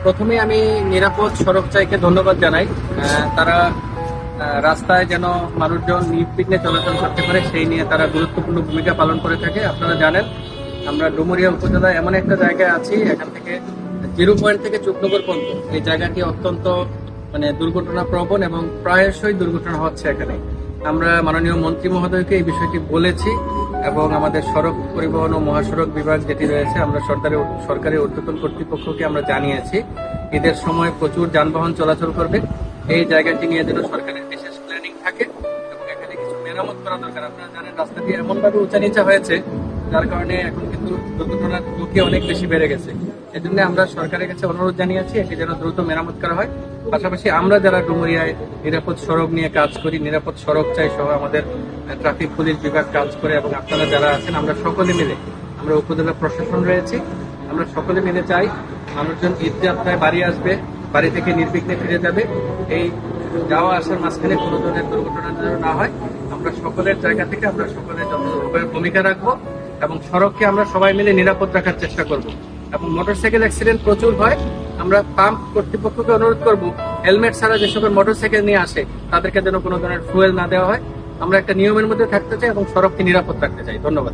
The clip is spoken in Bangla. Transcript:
প্রথমে আমি নিরাপদ সড়ক চাইকে ধন্যবাদ জানাই। তারা রাস্তায় যেন মানুষজন নির্বিঘ্নে চলাচল করতে পারে সেই নিয়ে তারা গুরুত্বপূর্ণ ভূমিকা পালন করে থাকে। আপনারা জানেন আমরা ডুমুরিয়া উপজেলায় এমন একটা জায়গায় আছি, এখান থেকে 0 পয়েন্ট থেকে চুকনগর পর্যন্ত এই জায়গাটি অত্যন্ত দুর্ঘটনা প্রবণ এবং প্রায়শই দুর্ঘটনা হচ্ছে এখানে। আমরা মাননীয় মন্ত্রী মহোদয়কে এই বিষয়টি বলেছি এবং আমাদের সড়ক পরিবহন ও মহাসড়ক বিভাগ যেটি রয়েছে আমরা সরকারি ঊর্ধ্বতন কর্তৃপক্ষকে আমরা জানিয়েছি ঈদের সময় প্রচুর যানবাহন চলাচল করবে, এই জায়গাটি নিয়ে যেন সরকারের বিশেষ প্ল্যানিং থাকে এবং এখানে কিছু মেরামত করা দরকার। আপনারা জানেন রাস্তাটি এমন ভাবে উঁচা নিচা হয়েছে যার কারণে এখন কিন্তু দুর্ঘটনার ঝুঁকি অনেক বেশি বেড়ে গেছে। এই জন্য আমরা সরকারের কাছে অনুরোধ জানিয়েছি এটি যেন দ্রুত মেরামত করা হয়। পাশাপাশি আমরা যারা ডুমুরিয়ায় নিরাপদ সড়ক নিয়ে কাজ করি, নিরাপদ সড়ক চাই সহ আমাদের ট্রাফিক পুলিশ বিভাগ কাজ করে এবং আপনারা যারা আছেন আমরা সকলে মিলে, আমরা উপজেলা প্রশাসন রয়েছে, আমরা সকলে মিলে চাই মানুষজন ঈদ যাত্রায় বাড়ি আসবে, বাড়ি থেকে নির্বিঘ্নে ফিরে যাবে, এই যাওয়া আসার মাঝখানে কোনো ধরনের দুর্ঘটনা যেন না হয়। আমরা সকলের জায়গা থেকে আমরা সকলের যথাযথ ভূমিকা রাখবো এবং সড়ককে আমরা সবাই মিলে নিরাপদ রাখার চেষ্টা করব। এবং মোটরসাইকেল অ্যাক্সিডেন্ট প্রচুর হয়, আমরা পাম্প কর্তৃপক্ষকে অনুরোধ করব হেলমেট ছাড়া যে সকল মোটরসাইকেল নিয়ে আসে তাদেরকে যেন কোনো ধরনের ফুয়েল না দেওয়া হয়। আমরা একটা নিয়মের মধ্যে থাকতে চাই এবং সড়ককে নিরাপদ রাখতে চাই। ধন্যবাদ।